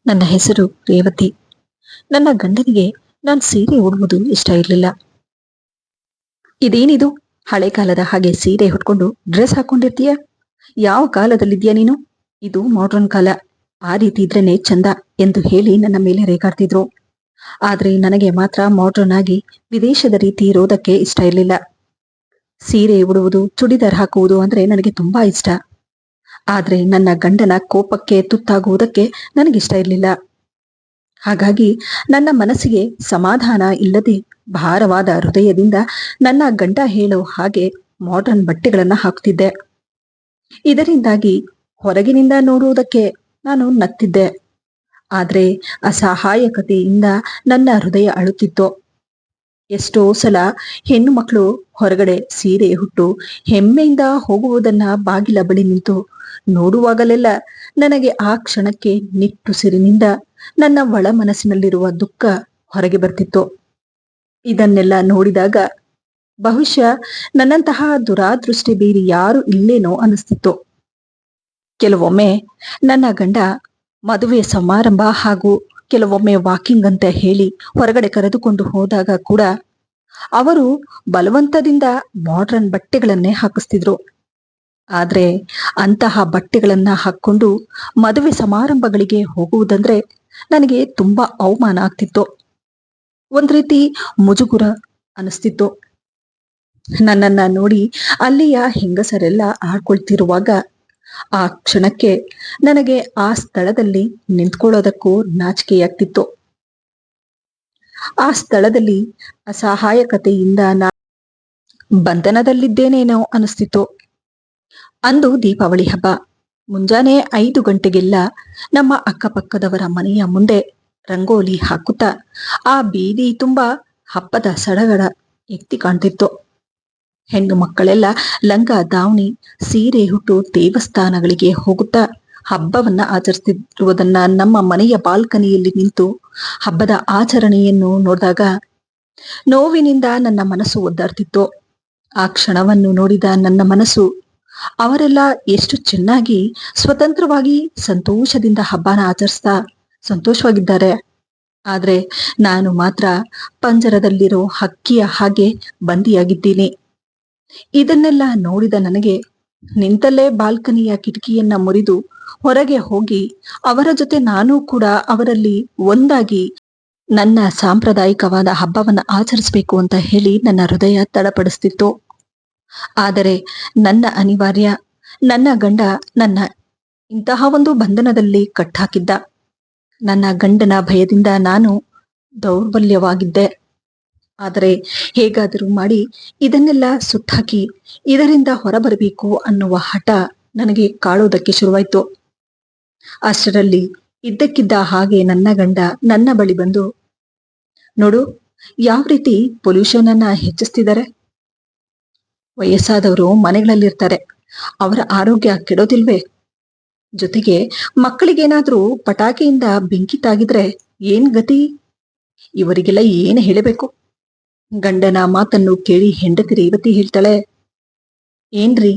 ನನ್ನ ಹೆಸರು ರೇವತಿ. ನನ್ನ ಗಂಡನಿಗೆ ನಾನು ಸೀರೆ ಉಡುವುದು ಇಷ್ಟ ಇರಲಿಲ್ಲ. ಇದೇನಿದು, ಹಳೆ ಕಾಲದ ಹಾಗೆ ಸೀರೆ ಉಟ್ಕೊಂಡು ಡ್ರೆಸ್ ಹಾಕೊಂಡಿರ್ತೀಯ? ಯಾವ ಕಾಲದಲ್ಲಿದ್ಯಾ ನೀನು? ಇದು ಮಾಡ್ರನ್ ಕಾಲ, ಆ ರೀತಿ ಇದ್ರೇನೆ ಚಂದ ಎಂದು ಹೇಳಿ ನನ್ನ ಮೇಲೆ ರೇಗಾಡ್ತಿದ್ರು. ಆದ್ರೆ ನನಗೆ ಮಾತ್ರ ಮಾಡ್ರನ್ ಆಗಿ ವಿದೇಶದ ರೀತಿ ಇರೋದಕ್ಕೆ ಇಷ್ಟ ಇರಲಿಲ್ಲ. ಸೀರೆ ಉಡುವುದು, ಚುಡಿದಾರ್ ಹಾಕುವುದು ಅಂದ್ರೆ ನನಗೆ ತುಂಬಾ ಇಷ್ಟ. ಆದ್ರೆ ನನ್ನ ಗಂಡನ ಕೋಪಕ್ಕೆ ತುತ್ತಾಗುವುದಕ್ಕೆ ನನಗಿಷ್ಟ ಇರಲಿಲ್ಲ. ಹಾಗಾಗಿ ನನ್ನ ಮನಸ್ಸಿಗೆ ಸಮಾಧಾನ ಇಲ್ಲದೆ ಭಾರವಾದ ಹೃದಯದಿಂದ ನನ್ನ ಗಂಡ ಹೇಳೋ ಹಾಗೆ ಮಾಡರ್ನ್ ಬಟ್ಟೆಗಳನ್ನ ಹಾಕ್ತಿದ್ದೆ. ಇದರಿಂದಾಗಿ ಹೊರಗಿನಿಂದ ನೋಡುವುದಕ್ಕೆ ನಾನು ನಗ್ತಿದ್ದೆ. ಆದ್ರೆ ಅಸಹಾಯಕತೆಯಿಂದ ನನ್ನ ಹೃದಯ ಅಳುತ್ತಿತ್ತು. ಎಷ್ಟೋ ಸಲ ಹೆಣ್ಣು ಮಕ್ಕಳು ಹೊರಗಡೆ ಸೀರೆ ಹುಟ್ಟು ಹೆಮ್ಮೆಯಿಂದ ಹೋಗುವುದನ್ನ ಬಾಗಿಲ ಬಳಿ ನಿಂತು ನೋಡುವಾಗಲೆಲ್ಲ ನನಗೆ ಆ ಕ್ಷಣಕ್ಕೆ ನಿಟ್ಟುಸಿರಿನಿಂದ ನನ್ನ ಒಳ ಮನಸ್ಸಿನಲ್ಲಿರುವ ದುಃಖ ಹೊರಗೆ ಬರ್ತಿತ್ತು. ಇದನ್ನೆಲ್ಲ ನೋಡಿದಾಗ ಬಹುಶಃ ನನ್ನಂತಹ ದುರಾದೃಷ್ಟಿ ಬೇರೆ ಯಾರು ಇಲ್ಲೇನೋ ಅನಿಸ್ತಿತ್ತು. ಕೆಲವೊಮ್ಮೆ ನನ್ನ ಗಂಡ ಮದುವೆ ಸಮಾರಂಭ ಹಾಗೂ ಕೆಲವೊಮ್ಮೆ ವಾಕಿಂಗ್ ಅಂತ ಹೇಳಿ ಹೊರಗಡೆ ಕರೆದುಕೊಂಡು ಹೋದಾಗ ಕೂಡ ಅವರು ಬಲವಂತದಿಂದ ಮಾಡ್ರನ್ ಬಟ್ಟೆಗಳನ್ನೇ ಹಾಕಿಸ್ತಿದ್ರು. ಆದ್ರೆ ಅಂತಹ ಬಟ್ಟೆಗಳನ್ನ ಹಾಕೊಂಡು ಮದುವೆ ಸಮಾರಂಭಗಳಿಗೆ ಹೋಗುವುದಂದ್ರೆ ನನಗೆ ತುಂಬಾ ಅವಮಾನ ಆಗ್ತಿತ್ತು. ಒಂದ್ ರೀತಿ ಮುಜುಗುರ ಅನಿಸ್ತಿತ್ತು. ನನ್ನನ್ನ ನೋಡಿ ಅಲ್ಲಿಯ ಹೆಂಗಸರೆಲ್ಲ ಆಡ್ಕೊಳ್ತಿರುವಾಗ ಆ ಕ್ಷಣಕ್ಕೆ ನನಗೆ ಆ ಸ್ಥಳದಲ್ಲಿ ನಿಂತ್ಕೊಳ್ಳೋದಕ್ಕೂ ನಾಚಿಕೆಯಾಗ್ತಿತ್ತು. ಆ ಸ್ಥಳದಲ್ಲಿ ಅಸಹಾಯಕತೆಯಿಂದ ಬಂಧನದಲ್ಲಿದ್ದೇನೇನೋ ಅನಿಸ್ತಿತ್ತು. ಅಂದು ದೀಪಾವಳಿ ಹಬ್ಬ. ಮುಂಜಾನೆ 5 ಗಂಟೆಗೆಲ್ಲ ನಮ್ಮ ಅಕ್ಕಪಕ್ಕದವರ ಮನೆಯ ಮುಂದೆ ರಂಗೋಲಿ ಹಾಕುತ್ತಾ ಆ ಬೀದಿ ತುಂಬಾ ಹಬ್ಬದ ಸಡಗರ ಎತ್ತಿ ಕಾಣ್ತಿತ್ತು. ಹೆಣ್ಣು ಮಕ್ಕಳೆಲ್ಲ ಲಂಗ ದಾವಣಿ ಸೀರೆ ಹುಟ್ಟು ದೇವಸ್ಥಾನಗಳಿಗೆ ಹೋಗುತ್ತಾ ಹಬ್ಬವನ್ನ ಆಚರಿಸುತ್ತಿರುವುದನ್ನ ನಮ್ಮ ಮನೆಯ ಬಾಲ್ಕನಿಯಲ್ಲಿ ನಿಂತು ಹಬ್ಬದ ಆಚರಣೆಯನ್ನು ನೋಡಿದಾಗ ನೋವಿನಿಂದ ನನ್ನ ಮನಸ್ಸು ಒದ್ದಾಡ್ತಿತ್ತು. ಆ ಕ್ಷಣವನ್ನು ನೋಡಿದ ನನ್ನ ಮನಸ್ಸು, ಅವರೆಲ್ಲ ಎಷ್ಟು ಚೆನ್ನಾಗಿ ಸ್ವತಂತ್ರವಾಗಿ ಸಂತೋಷದಿಂದ ಹಬ್ಬನ ಆಚರಿಸ್ತಾ ಸಂತೋಷವಾಗಿದ್ದಾರೆ. ಆದ್ರೆ ನಾನು ಮಾತ್ರ ಪಂಜರದಲ್ಲಿರೋ ಹಕ್ಕಿಯ ಹಾಗೆ ಬಂದಿಯಾಗಿದ್ದೀನಿ. ಇದನ್ನೆಲ್ಲ ನೋಡಿದ ನನಗೆ ನಿಂತಲ್ಲೇ ಬಾಲ್ಕನಿಯ ಕಿಟಕಿಯನ್ನ ಮುರಿದು ಹೊರಗೆ ಹೋಗಿ ಅವರ ಜೊತೆ ನಾನೂ ಕೂಡ ಅವರಲ್ಲಿ ಒಂದಾಗಿ ನನ್ನ ಸಾಂಪ್ರದಾಯಿಕವಾದ ಹಬ್ಬವನ್ನ ಆಚರಿಸಬೇಕು ಅಂತ ಹೇಳಿ ನನ್ನ ಹೃದಯ ತಡಪಡಿಸ್ತಿತ್ತು. ಆದರೆ ನನ್ನ ಅನಿವಾರ್ಯ, ನನ್ನ ಗಂಡ ನನ್ನ ಇಂತಹ ಒಂದು ಬಂಧನದಲ್ಲಿ ಕಟ್ಟಾಕಿದ್ದ. ನನ್ನ ಗಂಡನ ಭಯದಿಂದ ನಾನು ದೌರ್ಬಲ್ಯವಾಗಿದ್ದೆ. ಆದರೆ ಹೇಗಾದರೂ ಮಾಡಿ ಇದನ್ನೆಲ್ಲ ಸುಟ್ಟಾಕಿ ಇದರಿಂದ ಹೊರಬರಬೇಕು ಅನ್ನುವ ಹಠ ನನಗೆ ಕಾಳೋದಕ್ಕೆ ಶುರುವಾಯ್ತು. ಅಷ್ಟರಲ್ಲಿ ಇದ್ದಕ್ಕಿದ್ದ ಹಾಗೆ ನನ್ನ ಗಂಡ ನನ್ನ ಬಳಿ ಬಂದು, ನೋಡು ಯಾವ ರೀತಿ ಪೊಲ್ಯೂಷನ್ ಅನ್ನ ಹೆಚ್ಚಿಸ್ತಿದ್ದಾರೆ. ವಯಸ್ಸಾದವರು ಮನೆಗಳಲ್ಲಿರ್ತಾರೆ, ಅವರ ಆರೋಗ್ಯ ಕೆಡೋದಿಲ್ವೇ? ಜೊತೆಗೆ ಮಕ್ಕಳಿಗೇನಾದ್ರೂ ಪಟಾಕಿಯಿಂದ ಬೆಂಕಿ ತಾಗಿದ್ರೆ ಏನ್ ಗತಿ? ಇವರಿಗೆಲ್ಲ ಏನು ಹೇಳಬೇಕು? ಗಂಡನ ಮಾತನ್ನು ಕೇಳಿ ಹೆಂಡತಿ ರೇವತಿ ಹೇಳ್ತಾಳೆ, ಏನ್ರಿ,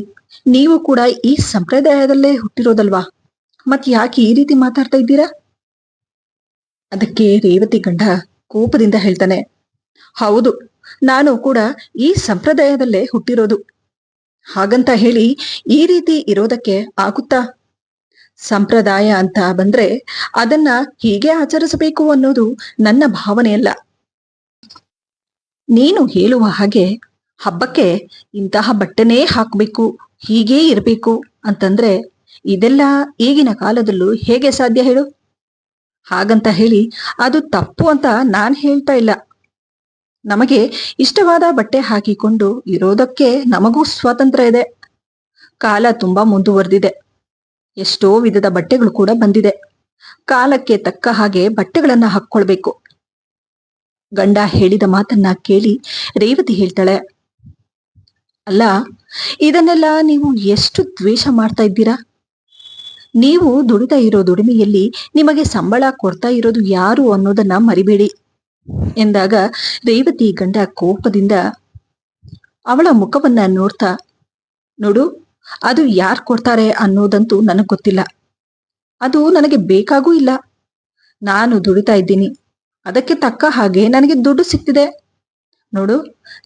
ನೀವು ಕೂಡ ಈ ಸಂಪ್ರದಾಯದಲ್ಲೇ ಹುಟ್ಟಿರೋದಲ್ವಾ? ಮತ್ ಯಾಕೆ ಈ ರೀತಿ ಮಾತಾಡ್ತಾ ಇದ್ದೀರಾ? ಅದಕ್ಕೆ ರೇವತಿ ಗಂಡ ಕೋಪದಿಂದ ಹೇಳ್ತಾನೆ, ಹೌದು, ನಾನು ಕೂಡ ಈ ಸಂಪ್ರದಾಯದಲ್ಲೇ ಹುಟ್ಟಿರೋದು. ಹಾಗಂತ ಹೇಳಿ ಈ ರೀತಿ ಇರೋದಕ್ಕೆ ಆಗುತ್ತಾ? ಸಂಪ್ರದಾಯ ಅಂತ ಬಂದ್ರೆ ಅದನ್ನ ಹೀಗೆ ಆಚರಿಸಬೇಕು ಅನ್ನೋದು ನನ್ನ ಭಾವನೆಯಲ್ಲ. ನೀನು ಹೇಳುವ ಹಾಗೆ ಹಬ್ಬಕ್ಕೆ ಇಂತಹ ಬಟ್ಟೆನೇ ಹಾಕ್ಬೇಕು, ಹೀಗೇ ಇರಬೇಕು ಅಂತಂದ್ರೆ ಇದೆಲ್ಲ ಈಗಿನ ಕಾಲದಲ್ಲೂ ಹೇಗೆ ಸಾಧ್ಯ ಹೇಳು? ಹಾಗಂತ ಹೇಳಿ ಅದು ತಪ್ಪು ಅಂತ ನಾನ್ ಹೇಳ್ತಾ ಇಲ್ಲ. ನಮಗೆ ಇಷ್ಟವಾದ ಬಟ್ಟೆ ಹಾಕಿಕೊಂಡು ಇರೋದಕ್ಕೆ ನಮಗೂ ಸ್ವಾತಂತ್ರ್ಯ ಇದೆ. ಕಾಲ ತುಂಬಾ ಮುಂದುವರೆದಿದೆ. ಎಷ್ಟೋ ವಿಧದ ಬಟ್ಟೆಗಳು ಕೂಡ ಬಂದಿದೆ. ಕಾಲಕ್ಕೆ ತಕ್ಕ ಹಾಗೆ ಬಟ್ಟೆಗಳನ್ನ ಹಾಕ್ಕೊಳ್ಬೇಕು. ಗಂಡ ಹೇಳಿದ ಮಾತನ್ನ ಕೇಳಿ ರೇವತಿ ಹೇಳ್ತಾಳೆ, ಅಲ್ಲ, ಇದನ್ನೆಲ್ಲ ನೀವು ಎಷ್ಟು ದ್ವೇಷ ಮಾಡ್ತಾ ಇದ್ದೀರಾ? ನೀವು ದುಡಿತಾ ಇರೋ ದುಡಿಮೆಯಲ್ಲಿ ನಿಮಗೆ ಸಂಬಳ ಕೊಡ್ತಾ ಇರೋದು ಯಾರು ಅನ್ನೋದನ್ನ ಮರಿಬೇಡಿ ಎಂದಾಗ ರೇವತಿ ಗಂಡ ಕೋಪದಿಂದ ಅವಳ ಮುಖವನ್ನ ನೋಡ್ತಾ, ನೋಡು, ಅದು ಯಾರು ಕೊಡ್ತಾರೆ ಅನ್ನೋದಂತೂ ನನಗ್ ಗೊತ್ತಿಲ್ಲ, ಅದು ನನಗೆ ಬೇಕಾಗೂ ಇಲ್ಲ. ನಾನು ದುಡಿತಾ ಇದ್ದೀನಿ, ಅದಕ್ಕೆ ತಕ್ಕ ಹಾಗೆ ನನಗೆ ದುಡ್ಡು ಸಿಗ್ತಿದೆ. ನೋಡು,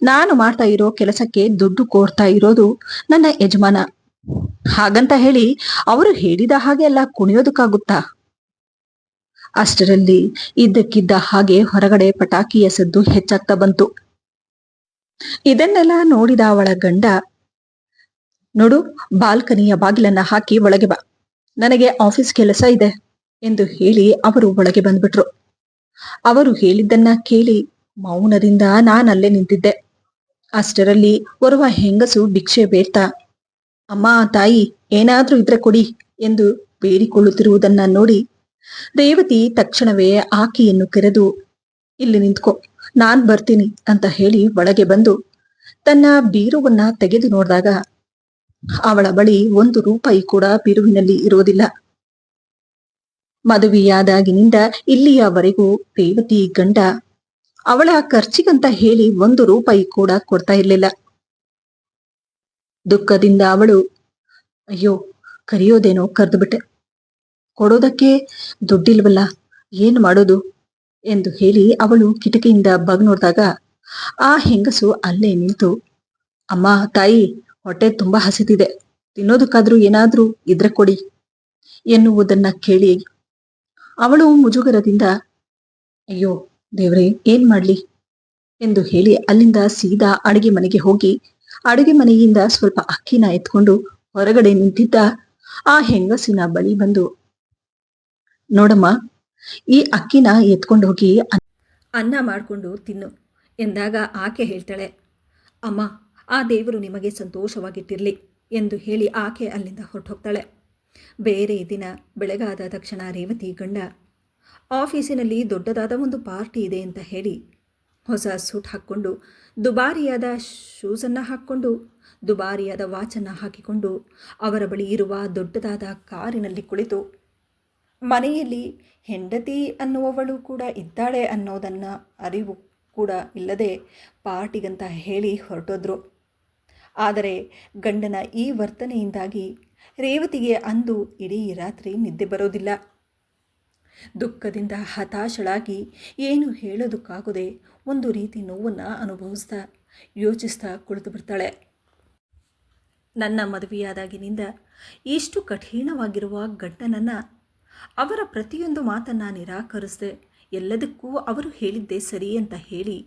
ನಾನು ಮಾಡ್ತಾ ಇರೋ ಕೆಲಸಕ್ಕೆ ದುಡ್ಡು ಕೊಡ್ತಾ ಇರೋದು ನನ್ನ ಯಜಮಾನ. ಹಾಗಂತ ಹೇಳಿ ಅವರು ಹೇಳಿದ ಹಾಗೆ ಎಲ್ಲ ಕುಣಿಯೋದಕ್ಕಾಗುತ್ತಾ? ಅಷ್ಟರಲ್ಲಿ ಇದ್ದಕ್ಕಿದ್ದ ಹಾಗೆ ಹೊರಗಡೆ ಪಟಾಕಿಯ ಸದ್ದು ಹೆಚ್ಚಾಗ್ತಾ ಬಂತು. ಇದನ್ನೆಲ್ಲ ನೋಡಿದ ಅವಳ ಗಂಡ, ನೋಡು, ಬಾಲ್ಕನಿಯ ಬಾಗಿಲನ್ನ ಹಾಕಿ ಒಳಗೆ ಬಾ, ನನಗೆ ಆಫೀಸ್ ಕೆಲಸ ಇದೆ ಎಂದು ಹೇಳಿ ಅವರು ಒಳಗೆ ಬಂದ್ಬಿಟ್ರು. ಅವರು ಹೇಳಿದ್ದನ್ನ ಕೇಳಿ ಮೌನದಿಂದ ನಾನಲ್ಲೇ ನಿಂತಿದ್ದೆ. ಅಷ್ಟರಲ್ಲಿ ಓರ್ವ ಹೆಂಗಸು ಭಿಕ್ಷೆ ಬೇಡ್ತಾ, ಅಮ್ಮ ತಾಯಿ, ಏನಾದ್ರೂ ಇದ್ರೆ ಕೊಡಿ ಎಂದು ಬೇಡಿಕೊಳ್ಳುತ್ತಿರುವುದನ್ನ ನೋಡಿ ರೇವತಿ ತಕ್ಷಣವೇ ಆಕೆಯನ್ನು ಕರೆದು, ಇಲ್ಲಿ ನಿಂತ್ಕೊ, ನಾನ್ ಬರ್ತೀನಿ ಅಂತ ಹೇಳಿ ಒಳಗೆ ಬಂದು ತನ್ನ ಬೀರುವನ್ನ ತೆಗೆದು ನೋಡಿದಾಗ ಅವಳ ಬಳಿ 1 ರೂಪಾಯಿ ಕೂಡ ಬೀರುವಿನಲ್ಲಿ ಇರುವುದಿಲ್ಲ. ಮದುವೆಯಾದಾಗಿನಿಂದ ಇಲ್ಲಿಯವರೆಗೂ ರೇವತಿ ಗಂಡ ಅವಳ ಖರ್ಚಿಗಂತ ಹೇಳಿ 1 ರೂಪಾಯಿ ಕೂಡ ಕೊಡ್ತಾ ಇರ್ಲಿಲ್ಲ. ದುಃಖದಿಂದ ಅವಳು, ಅಯ್ಯೋ, ಕರೆಯೋದೇನೋ ಕರೆದು ಬಿಟ್ಟೆ, ಕೊಡೋದಕ್ಕೆ ದುಡ್ಡಿಲ್ವಲ್ಲ, ಏನ್ ಮಾಡೋದು ಎಂದು ಹೇಳಿ ಅವಳು ಕಿಟಕಿಯಿಂದ ಬಗ್ ನೋಡಿದಾಗ ಆ ಹೆಂಗಸು ಅಲ್ಲೇ ನಿಂತು, ಅಮ್ಮ ತಾಯಿ, ಹೊಟ್ಟೆ ತುಂಬಾ ಹಸಿತಿದೆ, ತಿನ್ನೋದಕ್ಕಾದ್ರೂ ಏನಾದ್ರೂ ಇದ್ರೆ ಕೊಡಿ ಎನ್ನುವುದನ್ನ ಕೇಳಿ ಅವಳು ಮುಜುಗರದಿಂದ, ಅಯ್ಯೋ ದೇವ್ರೆ, ಏನ್ ಮಾಡ್ಲಿ ಎಂದು ಹೇಳಿ ಅಲ್ಲಿಂದ ಸೀದಾ ಅಡಿಗೆ ಮನೆಗೆ ಹೋಗಿ ಅಡುಗೆ ಮನೆಯಿಂದ ಸ್ವಲ್ಪ ಅಕ್ಕಿನ ಎತ್ಕೊಂಡು ಹೊರಗಡೆ ನಿಂತಿದ್ದ ಆ ಹೆಂಗಸಿನ ಬಳಿ ಬಂದು, ನೋಡಮ್ಮ, ಈ ಅಕ್ಕಿನ ಎತ್ಕೊಂಡು ಹೋಗಿ ಅನ್ನ ಮಾಡಿಕೊಂಡು ತಿನ್ನು ಎಂದಾಗ ಆಕೆ ಹೇಳ್ತಾಳೆ, ಅಮ್ಮ, ಆ ದೇವರು ನಿಮಗೆ ಸಂತೋಷವಾಗಿಟ್ಟಿರಲಿ ಎಂದು ಹೇಳಿ ಆಕೆ ಅಲ್ಲಿಂದ ಹೊರಟೋಗ್ತಾಳೆ. ಬೇರೆ ದಿನ ಬೆಳಗಾದ ತಕ್ಷಣ ರೇವತಿ ಗಂಡ ಆಫೀಸಿನಲ್ಲಿ ದೊಡ್ಡದಾದ ಒಂದು ಪಾರ್ಟಿ ಇದೆ ಅಂತ ಹೇಳಿ ಹೊಸ ಸೂಟ್ ಹಾಕ್ಕೊಂಡು, ದುಬಾರಿಯಾದ ಶೂಸನ್ನು ಹಾಕ್ಕೊಂಡು, ದುಬಾರಿಯಾದ ವಾಚನ್ನು ಹಾಕಿಕೊಂಡು ಅವರ ಬಳಿ ಇರುವ ದೊಡ್ಡದಾದ ಕಾರಿನಲ್ಲಿ ಕುಳಿತು, ಮನೆಯಲ್ಲಿ ಹೆಂಡತಿ ಅನ್ನುವವಳು ಕೂಡ ಇದ್ದಾಳೆ ಅನ್ನೋದನ್ನು ಅರಿವು ಕೂಡ ಇಲ್ಲದೆ ಪಾರ್ಟಿಗಂತ ಹೇಳಿ ಹೊರಟೋದ್ರು. ಆದರೆ ಗಂಡನ ಈ ವರ್ತನೆಯಿಂದಾಗಿ ರೇವತಿಗೆ ಅಂದು ಇಡೀ ರಾತ್ರಿ ನಿದ್ದೆ ಬರೋದಿಲ್ಲ. ದುಃಖದಿಂದ ಹತಾಶಳಾಗಿ ಏನು ಹೇಳೋದಕ್ಕಾಗದೆ ಒಂದು ರೀತಿ ನೋವನ್ನು ಅನುಭವಿಸ್ತಾ ಯೋಚಿಸ್ತಾ ಕುಳಿತು ಬಿಡ್ತಾಳೆ. ನನ್ನ ಮದುವೆಯಾದಾಗಿನಿಂದ ಇಷ್ಟು ಕಠಿಣವಾಗಿರುವ ಗಂಡನನ್ನು, ಅವರ ಪ್ರತಿಯೊಂದು ಮಾತನ್ನು ನಿರಾಕರಿಸದೆ ಎಲ್ಲದಕ್ಕೂ ಅವರು ಹೇಳಿದ್ದೇ ಸರಿ ಅಂತ ಹೇಳಿ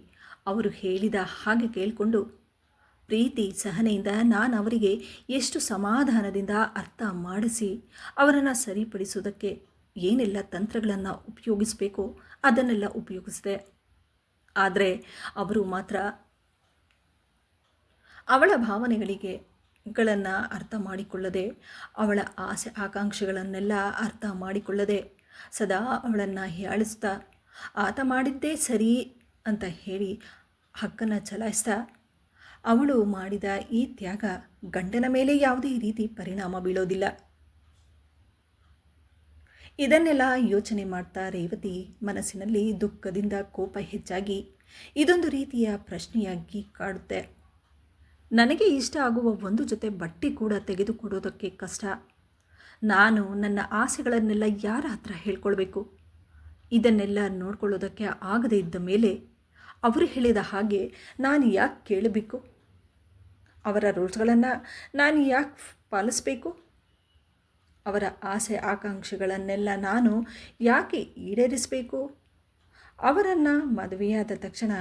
ಅವರು ಹೇಳಿದ ಹಾಗೆ ಕೇಳಿಕೊಂಡು ಪ್ರೀತಿ ಸಹನೆಯಿಂದ ನಾನು ಅವರಿಗೆ ಎಷ್ಟು ಸಮಾಧಾನದಿಂದ ಅರ್ಥ ಮಾಡಿಸಿ ಅವರನ್ನು ಸರಿಪಡಿಸೋದಕ್ಕೆ ಏನೆಲ್ಲ ತಂತ್ರಗಳನ್ನು ಉಪಯೋಗಿಸಬೇಕೋ ಅದನ್ನೆಲ್ಲ ಉಪಯೋಗಿಸಿದೆ. ಆದರೆ ಅವರು ಮಾತ್ರ ಅವಳ ಭಾವನೆಗಳನ್ನು ಅರ್ಥ ಮಾಡಿಕೊಳ್ಳದೆ, ಅವಳ ಆಸೆ ಆಕಾಂಕ್ಷೆಗಳನ್ನೆಲ್ಲ ಅರ್ಥ ಮಾಡಿಕೊಳ್ಳದೆ ಸದಾ ಅವಳನ್ನು ಹೀಯಾಳಿಸ್ತಾ ಆತ ಮಾಡಿದ್ದೇ ಸರಿ ಅಂತ ಹೇಳಿ ಹಕ್ಕನ್ನು ಚಲಾಯಿಸ್ತಾ ಅವಳು ಮಾಡಿದ ಈ ತ್ಯಾಗ ಗಂಡನ ಮೇಲೆ ಯಾವುದೇ ರೀತಿ ಪರಿಣಾಮ ಬೀಳೋದಿಲ್ಲ. ಇದನ್ನೆಲ್ಲ ಯೋಚನೆ ಮಾಡ್ತಾ ರೇವತಿ ಮನಸ್ಸಿನಲ್ಲಿ ದುಃಖದಿಂದ ಕೋಪ ಹೆಚ್ಚಾಗಿ ಇದೊಂದು ರೀತಿಯ ಪ್ರಶ್ನೆಯಾಗಿ ಕಾಡುತ್ತೆ. ನನಗೆ ಇಷ್ಟ ಆಗುವ ಒಂದು ಜೊತೆ ಬಟ್ಟೆ ಕೂಡ ತೆಗೆದುಕೊಡೋದಕ್ಕೆ ಕಷ್ಟ. ನಾನು ನನ್ನ ಆಸೆಗಳನ್ನೆಲ್ಲ ಯಾರ ಹತ್ರ ಹೇಳ್ಕೊಳ್ಬೇಕು? ಇದನ್ನೆಲ್ಲ ನೋಡ್ಕೊಳ್ಳೋದಕ್ಕೆ ಆಗದೇ ಇದ್ದ ಮೇಲೆ ಅವರು ಹೇಳಿದ ಹಾಗೆ ನಾನು ಯಾಕೆ ಕೇಳಬೇಕು? ಅವರ ರೂಲ್ಸ್ಗಳನ್ನು ನಾನು ಯಾಕೆ ಪಾಲಿಸಬೇಕು? ಅವರ ಆಸೆ ಆಕಾಂಕ್ಷೆಗಳನ್ನೆಲ್ಲ ನಾನು ಯಾಕೆ ಈಡೇರಿಸಬೇಕು? ಅವರನ್ನು ಮದುವೆಯಾದ ತಕ್ಷಣ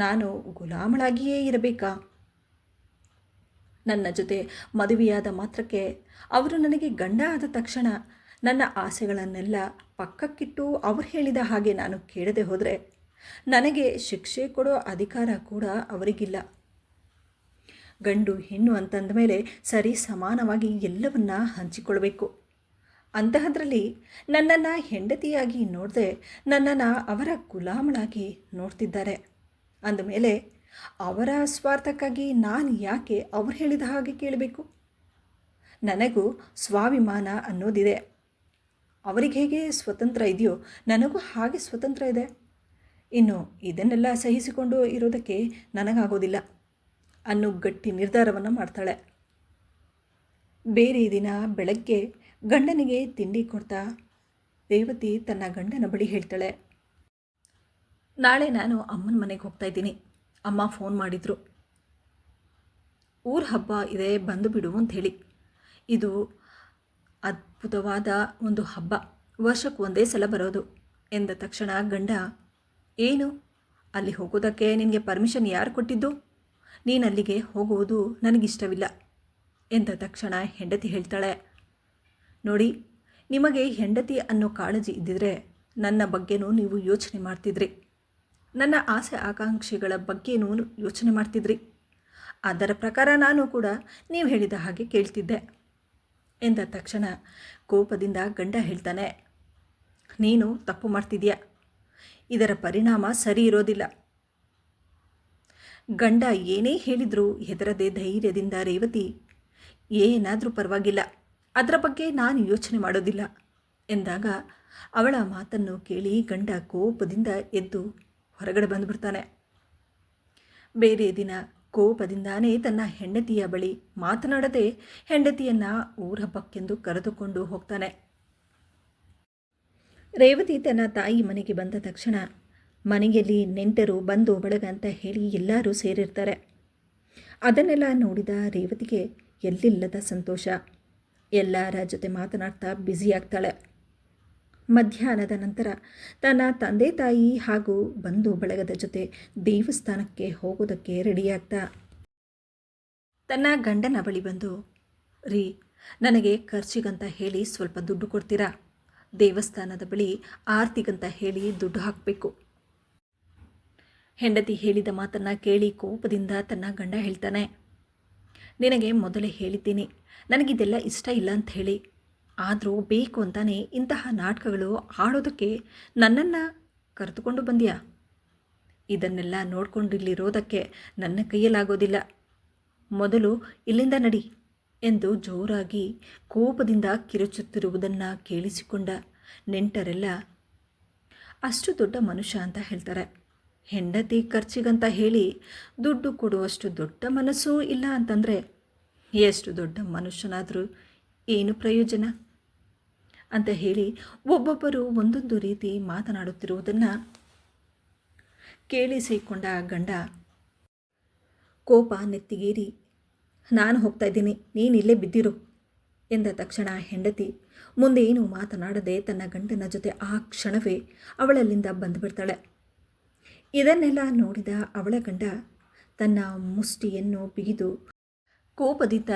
ನಾನು ಗುಲಾಮಳಾಗಿಯೇ ಇರಬೇಕಾ? ನನ್ನ ಜೊತೆ ಮದುವೆಯಾದ ಮಾತ್ರಕ್ಕೆ ಅವರು ನನಗೆ ಗಂಡ ಆದ ತಕ್ಷಣ ನನ್ನ ಆಸೆಗಳನ್ನೆಲ್ಲ ಪಕ್ಕಕ್ಕಿಟ್ಟು ಅವರು ಹೇಳಿದ ಹಾಗೆ ನಾನು ಕೇಳದೆ ಹೋದರೆ ನನಗೆ ಶಿಕ್ಷೆ ಕೊಡೋ ಅಧಿಕಾರ ಕೂಡ ಅವರಿಗಿಲ್ಲ. ಗಂಡು ಹೆಣ್ಣು ಅಂತಂದ ಮೇಲೆ ಸರಿ ಸಮಾನವಾಗಿ ಎಲ್ಲವನ್ನ ಹಂಚಿಕೊಳ್ಬೇಕು. ಅಂತಹದ್ರಲ್ಲಿ ನನ್ನನ್ನು ಹೆಂಡತಿಯಾಗಿ ನೋಡದೆ ನನ್ನನ್ನು ಅವರ ಗುಲಾಮಳಾಗಿ ನೋಡ್ತಿದ್ದಾರೆ ಅಂದಮೇಲೆ ಅವರ ಸ್ವಾರ್ಥಕ್ಕಾಗಿ ನಾನು ಯಾಕೆ ಅವ್ರು ಹೇಳಿದ ಹಾಗೆ ಕೇಳಬೇಕು? ನನಗೂ ಸ್ವಾಭಿಮಾನ ಅನ್ನೋದಿದೆ. ಅವರಿಗೆ ಹೇಗೆ ಸ್ವತಂತ್ರ ಇದೆಯೋ ನನಗೂ ಹಾಗೆ ಸ್ವತಂತ್ರ ಇದೆ. ಇನ್ನು ಇದನ್ನೆಲ್ಲ ಸಹಿಸಿಕೊಂಡು ಇರೋದಕ್ಕೆ ನನಗಾಗೋದಿಲ್ಲ ಅನ್ನೋ ಗಟ್ಟಿ ನಿರ್ಧಾರವನ್ನು ಮಾಡ್ತಾಳೆ. ಬೇರೆ ದಿನ ಬೆಳಗ್ಗೆ ಗಂಡನಿಗೆ ತಿಂಡಿ ಕೊಡ್ತಾ ರೇವತಿ ತನ್ನ ಗಂಡನ ಬಳಿ ಹೇಳ್ತಾಳೆ, ನಾಳೆ ನಾನು ಅಮ್ಮನ ಮನೆಗೆ ಹೋಗ್ತಾ ಇದ್ದೀನಿ. ಅಮ್ಮ ಫೋನ್ ಮಾಡಿದ್ರು, ಊರ ಹಬ್ಬ ಇದೆ, ಬಂದು ಬಿಡು ಅಂತ ಹೇಳಿ. ಇದು ಅದ್ಭುತವಾದ ಒಂದು ಹಬ್ಬ, ವರ್ಷಕ್ಕೆ ಒಂದೇ ಸಲ ಬರೋದು ಎಂದ ತಕ್ಷಣ ಗಂಡ, ಏನು ಅಲ್ಲಿ ಹೋಗೋದಕ್ಕೆ ನಿನಗೆ ಪರ್ಮಿಷನ್ ಯಾರು ಕೊಟ್ಟಿದ್ದು? ನೀನು ಅಲ್ಲಿಗೆ ಹೋಗುವುದು ನನಗಿಷ್ಟವಿಲ್ಲ ಎಂದ ತಕ್ಷಣ ಹೆಂಡತಿ ಹೇಳ್ತಾಳೆ, ನೋಡಿ, ನಿಮಗೆ ಹೆಂಡತಿ ಅನ್ನೋ ಕಾಳಜಿ ಇದ್ದಿದ್ರೆ ನನ್ನ ಬಗ್ಗೆನೂ ನೀವು ಯೋಚನೆ ಮಾಡ್ತಿದ್ರಿ, ನನ್ನ ಆಸೆ ಆಕಾಂಕ್ಷೆಗಳ ಬಗ್ಗೆನೂ ಯೋಚನೆ ಮಾಡ್ತಿದ್ರಿ. ಅದರ ಪ್ರಕಾರ ನಾನು ಕೂಡ ನೀವು ಹೇಳಿದ ಹಾಗೆ ಕೇಳ್ತಿದ್ದೆ ಎಂದ ತಕ್ಷಣ ಕೋಪದಿಂದ ಗಂಡ ಹೇಳ್ತಾನೆ, ನೀನು ತಪ್ಪು ಮಾಡ್ತಿದ್ಯಾ, ಇದರ ಪರಿಣಾಮ ಸರಿ ಇರೋದಿಲ್ಲ. ಗಂಡ ಏನೇ ಹೇಳಿದರೂ ಹೆದರದೆ ಧೈರ್ಯದಿಂದ ರೇವತಿ, ಏನಾದರೂ ಪರವಾಗಿಲ್ಲ, ಅದರ ಬಗ್ಗೆ ನಾನು ಯೋಚನೆ ಮಾಡೋದಿಲ್ಲ ಎಂದಾಗ ಅವಳ ಮಾತನ್ನು ಕೇಳಿ ಗಂಡ ಕೋಪದಿಂದ ಎದ್ದು ಹೊರಗಡೆ ಬಂದುಬಿಡ್ತಾನೆ. ಬೇರೆ ದಿನ ಕೋಪದಿಂದಾನೇ ತನ್ನ ಹೆಂಡತಿಯ ಬಳಿ ಮಾತನಾಡದೆ ಹೆಂಡತಿಯನ್ನು ಊರಹಬ್ಬಕ್ಕೆಂದು ಕರೆದುಕೊಂಡು ಹೋಗ್ತಾನೆ. ರೇವತಿ ತನ್ನ ತಾಯಿ ಮನೆಗೆ ಬಂದ ತಕ್ಷಣ ಮನೆಯಲ್ಲಿ ನೆಂಟರು ಬಂದು ಬಳಗ ಅಂತ ಹೇಳಿ ಎಲ್ಲರೂ ಸೇರಿರ್ತಾರೆ. ಅದನ್ನೆಲ್ಲ ನೋಡಿದ ರೇವತಿಗೆ ಎಲ್ಲಿಲ್ಲದ ಸಂತೋಷ. ಎಲ್ಲರ ಜೊತೆ ಮಾತನಾಡ್ತಾ ಬ್ಯುಸಿಯಾಗ್ತಾಳೆ. ಮಧ್ಯಾಹ್ನದ ನಂತರ ತನ್ನ ತಂದೆ ತಾಯಿ ಹಾಗೂ ಬಂಧು ಬಳಗದ ಜೊತೆ ದೇವಸ್ಥಾನಕ್ಕೆ ಹೋಗೋದಕ್ಕೆ ರೆಡಿಯಾಗ್ತಾ ತನ್ನ ಗಂಡನ ಬಳಿ ಬಂದು, ರೀ, ನನಗೆ ಖರ್ಚಿಗಂತ ಹೇಳಿ ಸ್ವಲ್ಪ ದುಡ್ಡು ಕೊಡ್ತೀರಾ? ದೇವಸ್ಥಾನದ ಬಳಿ ಆರ್ತಿಗಂತ ಹೇಳಿ ದುಡ್ಡು ಹಾಕಬೇಕು. ಹೆಂಡತಿ ಹೇಳಿದ ಮಾತನ್ನು ಕೇಳಿ ಕೋಪದಿಂದ ತನ್ನ ಗಂಡ ಹೇಳ್ತಾನೆ, ನಿನಗೆ ಮೊದಲೇ ಹೇಳಿದ್ದೀನಿ, ನನಗಿದೆಲ್ಲ ಇಷ್ಟ ಇಲ್ಲ ಅಂತ ಹೇಳಿ. ಆದರೂ ಬೇಕು ಅಂತಾನೆ ಇಂತಹ ನಾಟಕಗಳು ಆಡೋದಕ್ಕೆ ನನ್ನನ್ನು ಕರೆದುಕೊಂಡು ಬಂದ್ಯಾ? ಇದನ್ನೆಲ್ಲ ನೋಡ್ಕೊಂಡಿಲ್ಲಿರೋದಕ್ಕೆ ನನ್ನ ಕೈಯಲ್ಲಾಗೋದಿಲ್ಲ. ಮೊದಲು ಇಲ್ಲಿಂದ ನಡಿ ಎಂದು ಜೋರಾಗಿ ಕೋಪದಿಂದ ಕಿರುಚುತ್ತಿರುವುದನ್ನು ಕೇಳಿಸಿಕೊಂಡ ನೆಂಟರೆಲ್ಲ ಅಷ್ಟು ದೊಡ್ಡ ಮನುಷ್ಯ ಅಂತ ಹೇಳ್ತಾರೆ. ಹೆಂಡತಿ ಖರ್ಚಿಗಂತ ಹೇಳಿ ದುಡ್ಡು ಕೊಡುವಷ್ಟು ದೊಡ್ಡ ಮನಸ್ಸೂ ಇಲ್ಲ ಅಂತಂದರೆ ಎಷ್ಟು ದೊಡ್ಡ ಮನುಷ್ಯನಾದರೂ ಏನು ಪ್ರಯೋಜನ ಅಂತ ಹೇಳಿ ಒಬ್ಬೊಬ್ಬರು ಒಂದೊಂದು ರೀತಿ ಮಾತನಾಡುತ್ತಿರುವುದನ್ನು ಕೇಳಿಸಿಕೊಂಡ ಗಂಡ ಕೋಪ ನೆತ್ತಿಗೇರಿ, ನಾನು ಹೋಗ್ತಾ ಇದ್ದೀನಿ, ನೀನು ಇಲ್ಲೇ ಬಿದ್ದಿರು ಎಂದ ತಕ್ಷಣ ಹೆಂಡತಿ ಮುಂದೇನು ಮಾತನಾಡದೆ ತನ್ನ ಗಂಡನ ಜೊತೆ ಆ ಕ್ಷಣವೇ ಅವಳಲ್ಲಿಂದ ಬಂದುಬಿಡ್ತಾಳೆ. ಇದನ್ನೆಲ್ಲ ನೋಡಿದ ಅವಳ ಗಂಡ ತನ್ನ ಮುಷ್ಟಿಯನ್ನು ಬಿಗಿದು ಕೋಪದಿಂದ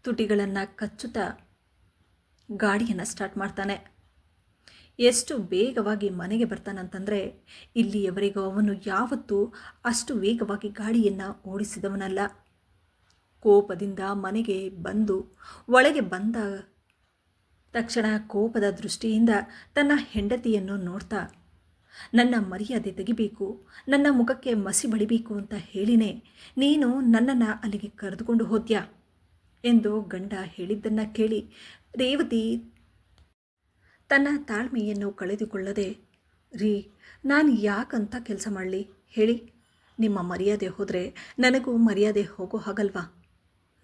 ತುಟಿಗಳನ್ನು ಕಚ್ಚುತ್ತಾ ಗಾಡಿಯನ್ನು ಸ್ಟಾರ್ಟ್ ಮಾಡ್ತಾನೆ. ಎಷ್ಟು ವೇಗವಾಗಿ ಮನೆಗೆ ಬರ್ತಾನಂತಂದರೆ ಇಲ್ಲಿಯವರೆಗೂ ಅವನು ಯಾವತ್ತೂ ಅಷ್ಟು ವೇಗವಾಗಿ ಗಾಡಿಯನ್ನು ಓಡಿಸಿದವನಲ್ಲ. ಕೋಪದಿಂದ ಮನೆಗೆ ಬಂದು ಒಳಗೆ ಬಂದ ತಕ್ಷಣ ಕೋಪದ ದೃಷ್ಟಿಯಿಂದ ತನ್ನ ಹೆಂಡತಿಯನ್ನು ನೋಡ್ತಾ, ನನ್ನ ಮರ್ಯಾದೆ ತೆಗಿಬೇಕು, ನನ್ನ ಮುಖಕ್ಕೆ ಮಸಿ ಬಳಿಬೇಕು ಅಂತ ಹೇಳಿನೇ ನೀನು ನನ್ನನ್ನು ಅಲ್ಲಿಗೆ ಕರೆದುಕೊಂಡು ಹೋದ್ಯಾ ಎಂದು ಗಂಡ ಹೇಳಿದ್ದನ್ನು ಕೇಳಿ ರೇವತಿ ತನ್ನ ತಾಳ್ಮೆಯನ್ನು ಕಳೆದುಕೊಳ್ಳದೆ, ರೀ, ನಾನು ಯಾಕಂತ ಕೆಲಸ ಮಾಡಲಿ ಹೇಳಿ? ನಿಮ್ಮ ಮರ್ಯಾದೆ ಹೋದರೆ ನನಗೂ ಮರ್ಯಾದೆ ಹೋಗೋ ಹಾಗಲ್ವಾ?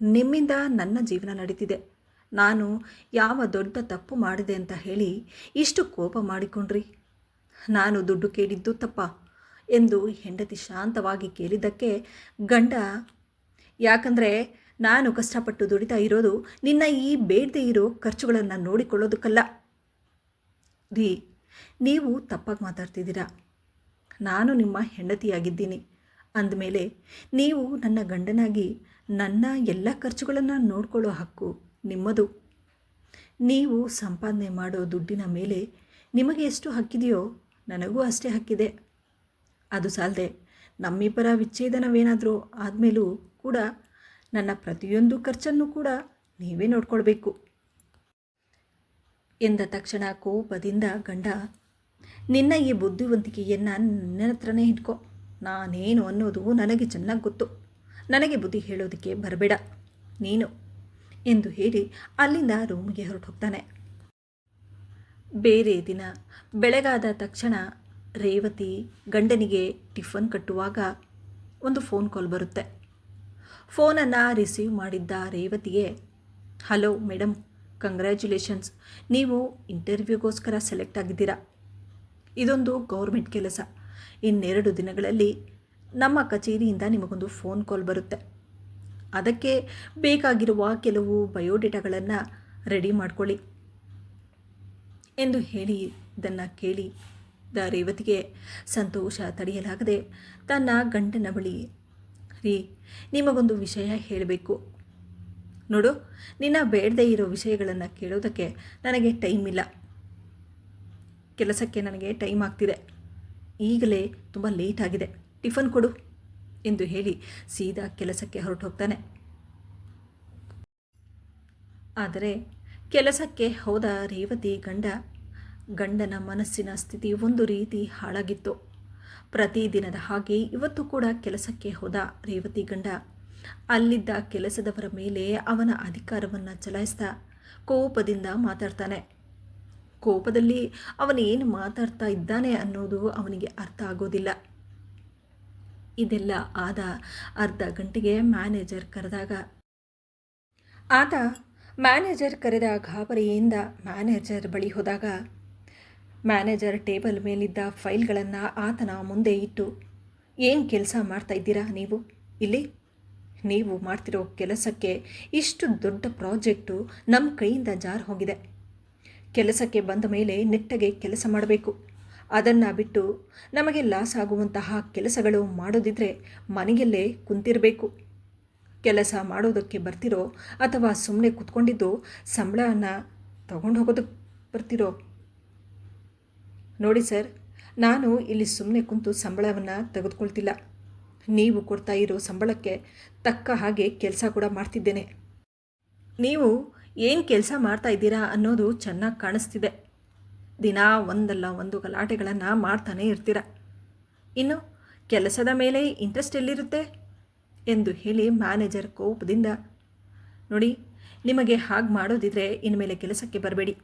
ನಿಮ್ಮಿಂದ ನನ್ನ ಜೀವನ ನಡೀತಿದೆ, ನಾನು ಯಾವ ದೊಡ್ಡ ತಪ್ಪು ಮಾಡಿದೆ ಅಂತ ಹೇಳಿ ಇಷ್ಟು ಕೋಪ ಮಾಡಿಕೊಂಡ್ರಿ? ನಾನು ದುಡ್ಡು ಕೇಳಿದ್ದು ತಪ್ಪ ಎಂದು ಹೆಂಡತಿ ಶಾಂತವಾಗಿ ಕೇಳಿದ್ದಕ್ಕೆ ಗಂಡ, ಯಾಕಂದರೆ ನಾನು ಕಷ್ಟಪಟ್ಟು ದುಡಿತಾ ಇರೋದು ನಿನ್ನ ಈ ಬೇಡದೇ ಇರೋ ಖರ್ಚುಗಳನ್ನು ನೋಡಿಕೊಳ್ಳೋದಕ್ಕಲ್ಲ. ರೀ, ನೀವು ತಪ್ಪಾಗಿ ಮಾತಾಡ್ತಿದ್ದೀರಾ. ನಾನು ನಿಮ್ಮ ಹೆಂಡತಿಯಾಗಿದ್ದೀನಿ ಅಂದಮೇಲೆ ನೀವು ನನ್ನ ಗಂಡನಾಗಿ ನನ್ನ ಎಲ್ಲ ಖರ್ಚುಗಳನ್ನು ನೋಡ್ಕೊಳ್ಳೋ ಹಕ್ಕು ನಿಮ್ಮದು. ನೀವು ಸಂಪಾದನೆ ಮಾಡೋ ದುಡ್ಡಿನ ಮೇಲೆ ನಿಮಗೆ ಎಷ್ಟು ಹಕ್ಕಿದೆಯೋ ನನಗೂ ಅಷ್ಟೇ ಹಕ್ಕಿದೆ. ಅದು ಸಾಲದೆ ನಮ್ಮಿಬ್ಬರ ವಿಚ್ಛೇದನವೇನಾದರೂ ಆದಮೇಲೂ ಕೂಡ ನನ್ನ ಪ್ರತಿಯೊಂದು ಖರ್ಚನ್ನು ಕೂಡ ನೀವೇ ನೋಡ್ಕೊಳ್ಬೇಕು ಎಂದ ತಕ್ಷಣ ಕೋಪದಿಂದ ಗಂಡ, ನಿನ್ನ ಈ ಬುದ್ಧಿವಂತಿಕೆಯನ್ನು ನನ್ನ ಹತ್ರನೇ ಇಟ್ಕೋ, ನಾನೇನು ಅನ್ನೋದು ನನಗೆ ಚೆನ್ನಾಗಿ ಗೊತ್ತು, ನನಗೆ ಬುದ್ಧಿ ಹೇಳೋದಕ್ಕೆ ಬರಬೇಡ ನೀನು ಎಂದು ಹೇಳಿ ಅಲ್ಲಿಂದ ರೂಮಿಗೆ ಹೊರಟು ಹೋಗ್ತಾನೆ. ಬೇರೆ ದಿನ ಬೆಳಗಾದ ತಕ್ಷಣ ರೇವತಿ ಗಂಡನಿಗೆ ಟಿಫನ್ ಕಟ್ಟುವಾಗ ಒಂದು ಫೋನ್ ಕಾಲ್ ಬರುತ್ತೆ. ಫೋನನ್ನು ರಿಸೀವ್ ಮಾಡಿದ್ದ ರೇವತಿಗೆ, ಹಲೋ ಮೇಡಮ್, ಕಂಗ್ರ್ಯಾಚುಲೇಷನ್ಸ್, ನೀವು ಇಂಟರ್ವ್ಯೂಗೋಸ್ಕರ ಸೆಲೆಕ್ಟ್ ಆಗಿದ್ದೀರಾ. ಇದೊಂದು ಗೌರ್ಮೆಂಟ್ ಕೆಲಸ. ಇನ್ನೆರಡು ದಿನಗಳಲ್ಲಿ ನಮ್ಮ ಕಚೇರಿಯಿಂದ ನಿಮಗೊಂದು ಫೋನ್ ಕಾಲ್ ಬರುತ್ತೆ. ಅದಕ್ಕೆ ಬೇಕಾಗಿರುವ ಕೆಲವು ಬಯೋಡೇಟಾಗಳನ್ನು ರೆಡಿ ಮಾಡ್ಕೊಳ್ಳಿ ಎಂದು ಹೇಳಿ ಇದನ್ನು ಕೇಳಿದ ರೇವತಿಗೆ ಸಂತೋಷ ತಡೆಯಲಾಗದೆ ತನ್ನ ಗಂಡನ ಬಳಿ, ರೀ, ನಿಮಗೊಂದು ವಿಷಯ ಹೇಳಬೇಕು. ನೋಡು, ನಿನ್ನ ಬೇಡದೇ ಇರೋ ವಿಷಯಗಳನ್ನು ಕೇಳೋದಕ್ಕೆ ನನಗೆ ಟೈಮ್ ಇಲ್ಲ. ಕೆಲಸಕ್ಕೆ ನನಗೆ ಟೈಮ್ ಆಗ್ತಿದೆ. ಈಗಲೇ ತುಂಬ ಲೇಟ್ ಆಗಿದೆ. ಟಿಫನ್ ಕೊಡು ಎಂದು ಹೇಳಿ ಸೀದಾ ಕೆಲಸಕ್ಕೆ ಹೊರಟು ಹೋಗ್ತಾನೆ. ಆದರೆ ಕೆಲಸಕ್ಕೆ ಹೋದ ರೇವತಿ ಗಂಡನ ಮನಸ್ಸಿನ ಸ್ಥಿತಿ ಒಂದು ರೀತಿ ಹಾಳಾಗಿತ್ತು. ಪ್ರತಿದಿನದ ಹಾಗೆ ಇವತ್ತು ಕೂಡ ಕೆಲಸಕ್ಕೆ ಹೋದ ರೇವತಿ ಗಂಡ ಅಲ್ಲಿದ್ದ ಕೆಲಸದವರ ಮೇಲೆ ಅವನ ಅಧಿಕಾರವನ್ನು ಚಲಾಯಿಸ್ತಾ ಕೋಪದಿಂದ ಮಾತಾಡ್ತಾನೆ. ಕೋಪದಲ್ಲಿ ಅವನೇನು ಮಾತಾಡ್ತಾ ಇದ್ದಾನೆ ಅನ್ನೋದು ಅವನಿಗೆ ಅರ್ಥ ಆಗೋದಿಲ್ಲ. ಇದೆಲ್ಲ ಆದ ಅರ್ಧ ಗಂಟೆಗೆ ಮ್ಯಾನೇಜರ್ ಕರೆದ ಗಾಬರಿಯಿಂದ ಮ್ಯಾನೇಜರ್ ಬಳಿ ಹೋದಾಗ ಮ್ಯಾನೇಜರ್ ಟೇಬಲ್ ಮೇಲಿದ್ದ ಫೈಲ್ಗಳನ್ನು ಆತನ ಮುಂದೆ ಇಟ್ಟು, ಏನು ಕೆಲಸ ಮಾಡ್ತಾ ಇದ್ದೀರಾ ನೀವು ಇಲ್ಲಿ? ನೀವು ಮಾಡ್ತಿರೋ ಕೆಲಸಕ್ಕೆ ಇಷ್ಟು ದೊಡ್ಡ ಪ್ರಾಜೆಕ್ಟು ನಮ್ಮ ಕೈಯಿಂದ ಜಾರು ಹೋಗಿದೆ. ಕೆಲಸಕ್ಕೆ ಬಂದ ಮೇಲೆ ನೆಟ್ಟಗೆ ಕೆಲಸ ಮಾಡಬೇಕು. ಅದನ್ನು ಬಿಟ್ಟು ನಮಗೆ ಲಾಸ್ ಆಗುವಂತಹ ಕೆಲಸಗಳು ಮಾಡೋದಿದ್ರೆ ಮನೆಯಲ್ಲೇ ಕುಂತಿರಬೇಕು. ಕೆಲಸ ಮಾಡೋದಕ್ಕೆ ಬರ್ತಿರೋ ಅಥವಾ ಸುಮ್ಮನೆ ಕೂತ್ಕೊಂಡಿದ್ದು ಸಂಬಳನ ತಗೊಂಡು ಹೋಗೋದಕ್ಕೆ ಬರ್ತಿರೋ? ನೋಡಿ ಸರ್, ನಾನು ಇಲ್ಲಿ ಸುಮ್ಮನೆ ಕುಂತು ಸಂಬಳವನ್ನು ತೆಗೆದುಕೊಳ್ತಿಲ್ಲ. ನೀವು ಕೊಡ್ತಾ ಇರೋ ಸಂಬಳಕ್ಕೆ ತಕ್ಕ ಹಾಗೆ ಕೆಲಸ ಕೂಡ ಮಾಡ್ತಿದ್ದೇನೆ. ನೀವು ಏನು ಕೆಲಸ ಮಾಡ್ತಾ ಇದ್ದೀರಾ ಅನ್ನೋದು ಚೆನ್ನಾಗಿ ಕಾಣಿಸ್ತಿದೆ. ದಿನ ಒಂದಲ್ಲ ಒಂದು ಗಲಾಟೆಗಳನ್ನು ಮಾಡ್ತಾನೆ ಇರ್ತೀರ. ಇನ್ನು ಕೆಲಸದ ಮೇಲೆ ಇಂಟ್ರೆಸ್ಟ್ ಎಲ್ಲಿರುತ್ತೆ ಎಂದು ಹೇಳಿ ಮ್ಯಾನೇಜರ್ ಕೋಪದಿಂದ, ನೋಡಿ, ನಿಮಗೆ ಹಾಗೆ ಮಾಡೋದಿದ್ರೆ ಇನ್ಮೇಲೆ ಕೆಲಸಕ್ಕೆ ಬರಬೇಡಿ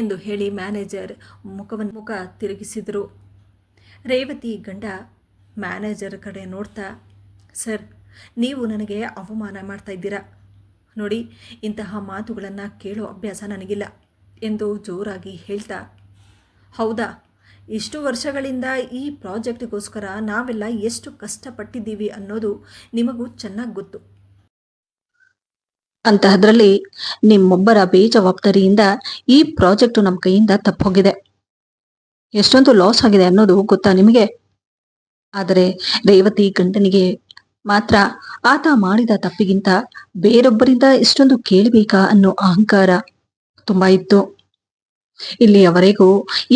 ಎಂದು ಹೇಳಿ ಮ್ಯಾನೇಜರ್ ಮುಖ ತಿರುಗಿಸಿದರು. ರೇವತಿ ಗಂಡ ಮ್ಯಾನೇಜರ್ ಕಡೆ ನೋಡ್ತಾ, ಸರ್, ನೀವು ನನಗೆ ಅವಮಾನ ಮಾಡ್ತಾ ಇದ್ದೀರಾ. ನೋಡಿ, ಇಂತಹ ಮಾತುಗಳನ್ನು ಕೇಳೋ ಅಭ್ಯಾಸ ನನಗಿಲ್ಲ ಎಂದು ಜೋರಾಗಿ ಹೇಳ್ತಾ, ಹೌದಾ, ಇಷ್ಟು ವರ್ಷಗಳಿಂದ ಈ ಪ್ರಾಜೆಕ್ಟ್ಗೋಸ್ಕರ ನಾವೆಲ್ಲ ಎಷ್ಟು ಕಷ್ಟಪಟ್ಟಿದ್ದೀವಿ ಅನ್ನೋದು ನಿಮಗೂ ಚೆನ್ನಾಗಿ ಗೊತ್ತು. ಅಂತಹದ್ರಲ್ಲಿ ನಿಮ್ಮೊಬ್ಬರ ಬೇಜವಾಬ್ದಾರಿಯಿಂದ ಈ ಪ್ರಾಜೆಕ್ಟು ನಮ್ಮ ಕೈಯಿಂದ ತಪ್ಪೋಗಿದೆ. ಎಷ್ಟೊಂದು ಲಾಸ್ ಆಗಿದೆ ಅನ್ನೋದು ಗೊತ್ತಾ ನಿಮಗೆ? ಆದರೆ ರೇವತಿ ಗಂಡನಿಗೆ ಮಾತ್ರ ಆತ ಮಾಡಿದ ತಪ್ಪಿಗಿಂತ ಬೇರೊಬ್ಬರಿಂದ ಇಷ್ಟೊಂದು ಕೇಳಬೇಕಾ ಅನ್ನೋ ಅಹಂಕಾರ ತುಂಬಾ ಇತ್ತು. ಇಲ್ಲಿಯವರೆಗೂ